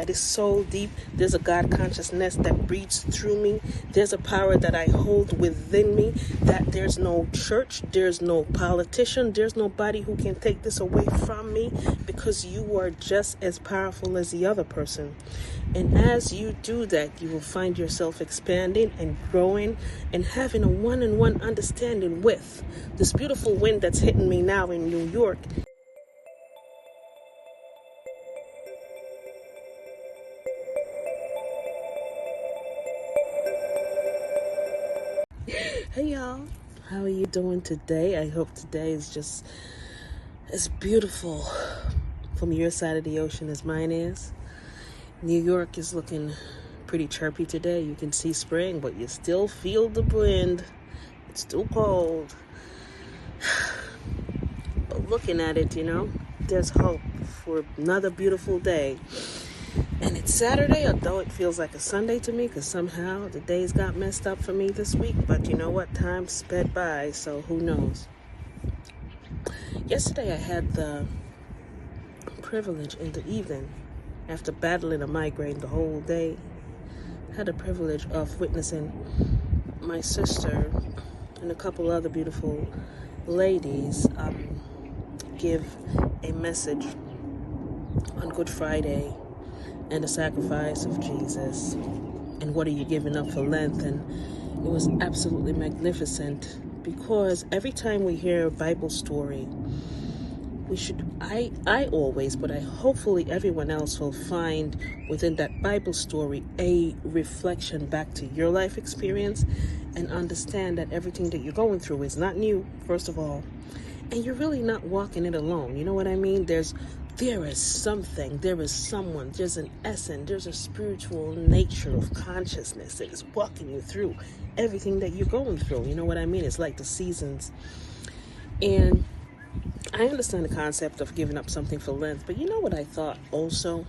that is so deep. There's a God consciousness that breathes through me. There's a power that I hold within me, that there's no church, there's no politician, there's nobody who can take this away from me, because you are just as powerful as the other person. And as you do that, you will find yourself expanding and growing and having a one-on-one understanding with this beautiful wind that's hitting me now in New York. Hey y'all, how are you doing today? I hope today is just as beautiful from your side of the ocean as mine is. New York is looking pretty chirpy today. You can see spring, but you still feel the wind. It's still cold. But looking at it, there's hope for another beautiful day. And it's Saturday, although it feels like a Sunday to me, because somehow the days got messed up for me this week. But you know what? Time sped by, so who knows? Yesterday I had the privilege in the evening, after battling a migraine the whole day, had the privilege of witnessing my sister and a couple other beautiful ladies give a message on Good Friday and the sacrifice of Jesus and what are you giving up for Lent. And it was absolutely magnificent, because every time we hear a Bible story, we should, I always, but I hopefully everyone else will find within that Bible story a reflection back to your life experience, and understand that everything that you're going through is not new, first of all, and you're really not walking it alone. You know what I mean? There is something, there is someone, there's an essence, there's a spiritual nature of consciousness that is walking you through everything that you're going through. You know what I mean? It's like the seasons. And I understand the concept of giving up something for Lent, but you know what I thought also?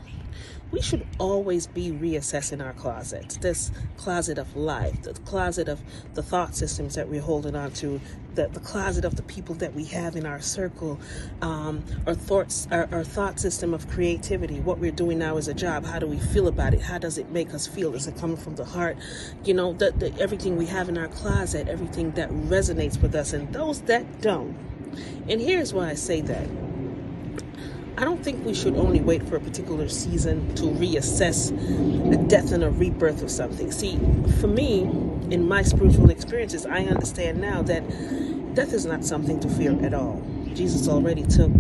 We should always be reassessing our closets. This closet of life, the closet of the thought systems that we're holding on to, the closet of the people that we have in our circle, our thought system of creativity, what we're doing now as a job. How do we feel about it? How does it make us feel? Is it coming from the heart? Everything we have in our closet, everything that resonates with us, and those that don't. And here's why I say that. I don't think we should only wait for a particular season to reassess a death and a rebirth of something. See, for me, in my spiritual experiences, I understand now that death is not something to fear at all. Jesus already took,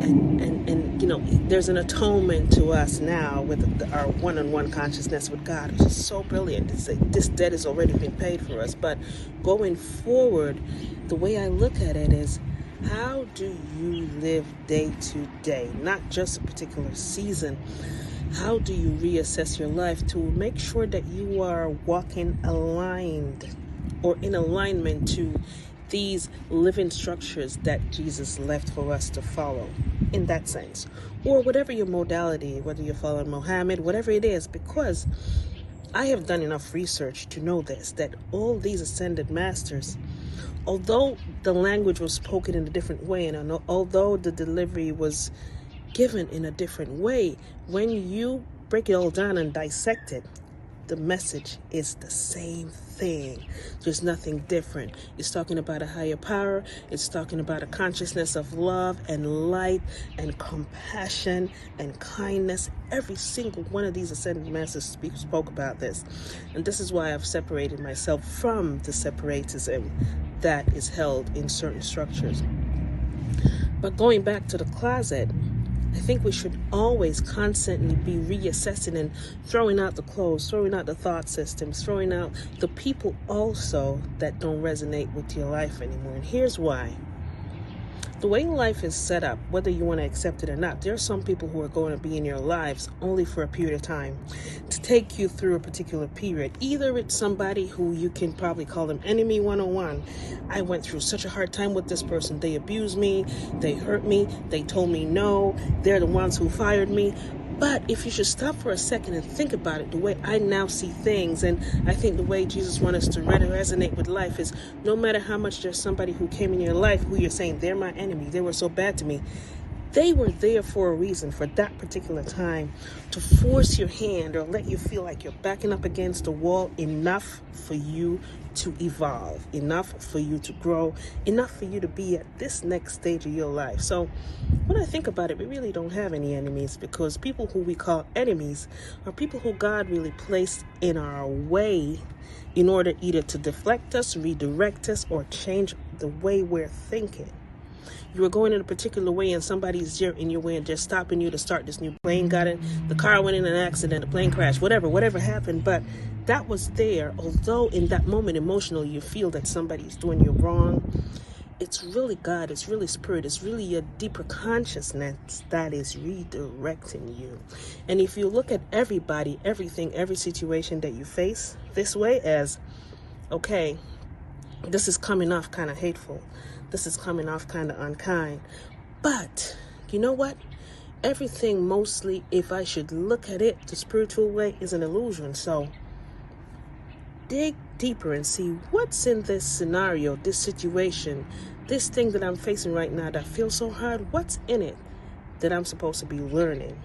and there's an atonement to us now with our one-on-one consciousness with God, which is so brilliant. This debt has already been paid for us. But going forward, the way I look at it is, how do you live day to day, not just a particular season? How do you reassess your life to make sure that you are walking aligned or in alignment to these living structures that Jesus left for us to follow, in that sense? Or whatever your modality, whether you're following Muhammad, whatever it is, because I have done enough research to know this, that all these ascended masters, although the language was spoken in a different way, and although the delivery was given in a different way, when you break it all down and dissect it, the message is the same thing. There's nothing different. It's talking about a higher power. It's talking about a consciousness of love and light and compassion and kindness. Every single one of these ascended masters spoke about this. And this is why I've separated myself from the separatism that is held in certain structures. But going back to the closet, I think we should always constantly be reassessing and throwing out the clothes, throwing out the thought systems, throwing out the people also that don't resonate with your life anymore. And here's why. The way life is set up, whether you want to accept it or not, there are some people who are going to be in your lives only for a period of time to take you through a particular period. Either it's somebody who you can probably call them enemy 101. I went through such a hard time with this person. They abused me. They hurt me. They told me no. They're the ones who fired me. But if you should stop for a second and think about it, the way I now see things, and I think the way Jesus wants us to resonate with life is, no matter how much there's somebody who came in your life who you're saying, they're my enemy, they were so bad to me, They were there for a reason, for that particular time, to force your hand or let you feel like you're backing up against a wall, enough for you to evolve, enough for you to grow, enough for you to be at this next stage of your life. So when I think about it, we really don't have any enemies, because people who we call enemies are people who God really placed in our way in order either to deflect us, redirect us, or change the way we're thinking. You were going in a particular way and somebody's in your way and just stopping you to start this new plane. The car went in an accident, the plane crashed, whatever happened. But that was there. Although in that moment emotionally you feel that somebody's doing you wrong, it's really God, it's really Spirit, it's really your deeper consciousness that is redirecting you. And if you look at everybody, everything, every situation that you face this way as, okay, this is coming off kind of hateful, this is coming off kind of unkind, but you know what? Everything mostly, if I should look at it the spiritual way, is an illusion. So dig deeper and see what's in this scenario, this situation, this thing that I'm facing right now that feels so hard. What's in it that I'm supposed to be learning?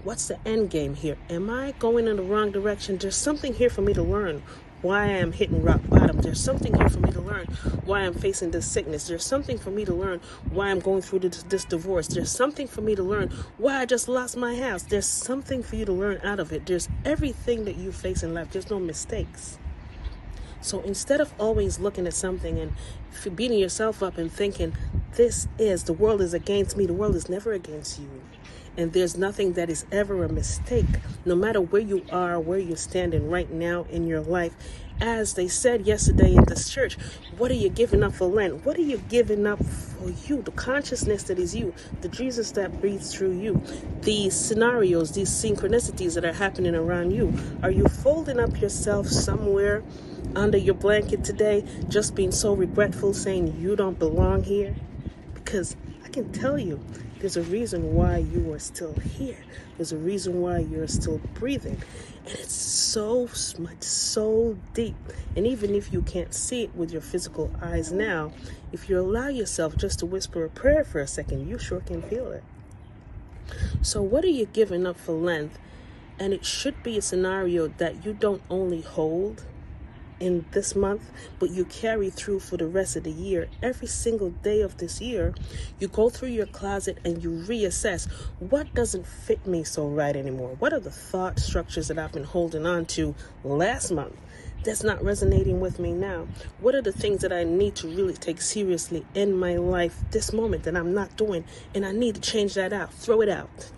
What's the end game here? Am I going in the wrong direction? There's something here for me to learn. Why I am hitting rock bottom. There's something here for me to learn why I'm facing this sickness. There's something for me to learn why I'm going through this divorce. There's something for me to learn why I just lost my house. There's something for you to learn out of it. There's everything that you face in life. There's no mistakes. So instead of always looking at something and beating yourself up and thinking, the world is against me, the world is never against you. And there's nothing that is ever a mistake, no matter where you are, where you're standing right now in your life. As they said yesterday in this church, what are you giving up for Lent? What are you giving up for you? The consciousness that is you, the Jesus that breathes through you, these scenarios, these synchronicities that are happening around you. Are you folding up yourself somewhere under your blanket today, just being so regretful, saying you don't belong here? Because I can tell you, there's a reason why you are still here. There's a reason why you're still breathing. And it's so much, so deep. And even if you can't see it with your physical eyes now, if you allow yourself just to whisper a prayer for a second, you sure can feel it. So what are you giving up for Lent? And it should be a scenario that you don't only hold in this month, but you carry through for the rest of the year. Every single day of this year, you go through your closet and you reassess, what doesn't fit me so right anymore? What are the thought structures that I've been holding on to last month that's not resonating with me now? What are the things that I need to really take seriously in my life this moment that I'm not doing, and I need to change that out? Throw it out.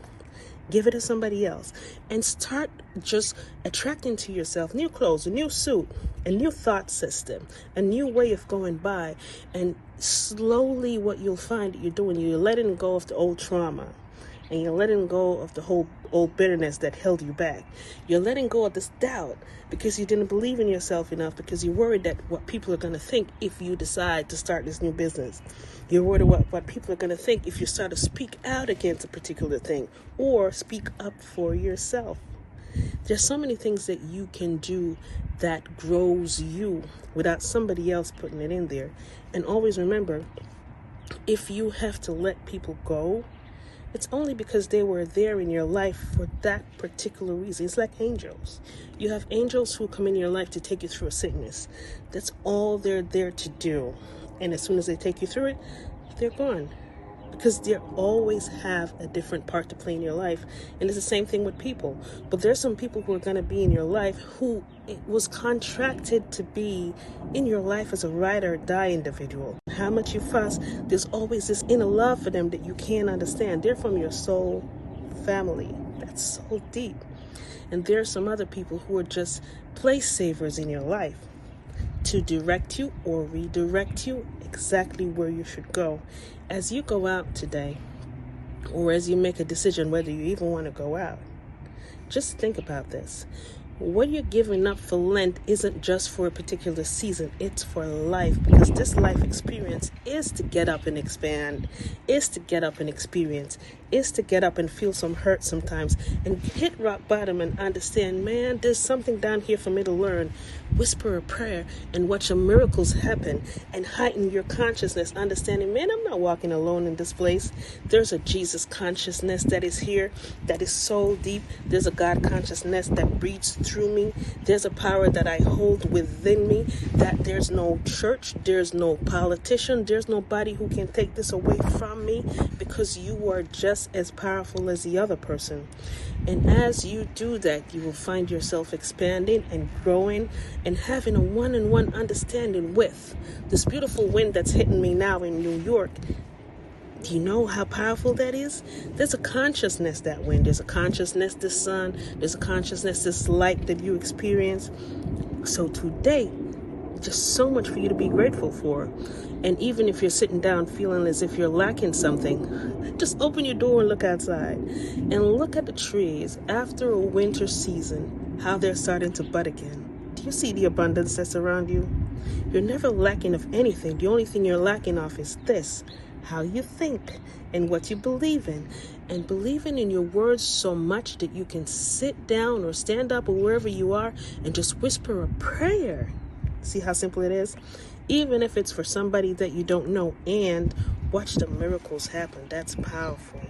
Give it to somebody else and start just attracting to yourself new clothes, a new suit, a new thought system, a new way of going by. And slowly what you'll find that you're doing, you're letting go of the old trauma, and you're letting go of the whole old bitterness that held you back. You're letting go of this doubt because you didn't believe in yourself enough, because you're worried that what people are going to think if you decide to start this new business. You're worried about what people are going to think if you start to speak out against a particular thing or speak up for yourself. There's so many things that you can do that grows you without somebody else putting it in there. And always remember, if you have to let people go, it's only because they were there in your life for that particular reason. It's like angels. You have angels who come in your life to take you through a sickness. That's all they're there to do. And as soon as they take you through it, they're gone. Because they always have a different part to play in your life. And it's the same thing with people. But there's some people who are going to be in your life who it was contracted to be in your life as a ride or die individual. How much you fuss, there's always this inner love for them that you can't understand. They're from your soul family. That's so deep. And there are some other people who are just place savers in your life to direct you or redirect you exactly where you should go. As you go out today, or as you make a decision whether you even want to go out, just think about this. what you're giving up for Lent isn't just for a particular season, it's for life, because this life experience is to get up and expand, is to get up and experience, is to get up and feel some hurt sometimes and hit rock bottom and understand, man, there's something down here for me to learn. Whisper a prayer and watch your miracles happen and heighten your consciousness, understanding, man, I'm not walking alone in this place. There's a Jesus consciousness that is here, that is so deep. There's a God consciousness that breathes through me. There's a power that I hold within me, that there's no church, there's no politician, there's nobody who can take this away from me, because you are just as powerful as the other person. And as you do that, you will find yourself expanding and growing and having a one-on-one understanding with this beautiful wind that's hitting me now in New York. Do you know how powerful that is? There's a consciousness, that wind. There's a consciousness, this sun. There's a consciousness, this light that you experience. So today, just so much for you to be grateful for. And even if you're sitting down feeling as if you're lacking something, just open your door and look outside and look at the trees after a winter season, how they're starting to bud again. Do you see the abundance that's around you? You're never lacking of anything. The only thing you're lacking of is this: how you think and what you believe in. And believing in your words so much that you can sit down or stand up or wherever you are and just whisper a prayer. See how simple it is? Even if it's for somebody that you don't know, and watch the miracles happen. That's powerful.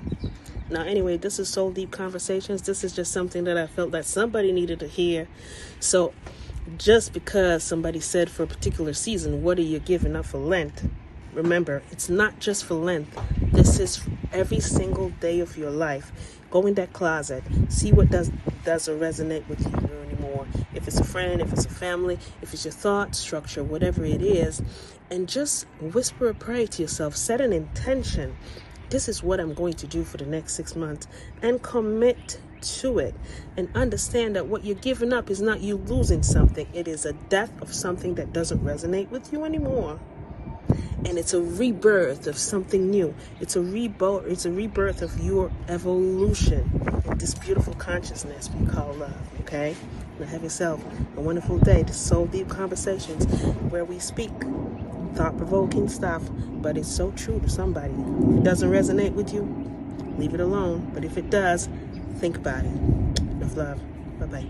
Now, anyway, this is Soul Deep Conversations. This is just something that I felt that somebody needed to hear. So just because somebody said for a particular season, what are you giving up for Lent? Remember, it's not just for Lent. This is every single day of your life. Go in that closet. See what doesn't resonate with you anymore. If it's a friend, if it's a family, if it's your thought structure, whatever it is. And just whisper a prayer to yourself. Set an intention. This is what I'm going to do for the next 6 months. And commit to it. And understand that what you're giving up is not you losing something. It is a death of something that doesn't resonate with you anymore. And it's a rebirth of something new. It's a rebirth of your evolution in this beautiful consciousness we call love, okay? Now have yourself a wonderful day. This Soul Deep Conversations, where we speak thought-provoking stuff, but it's so true to somebody. If it doesn't resonate with you, leave it alone. But if it does, think about it. Enough love. Bye-bye.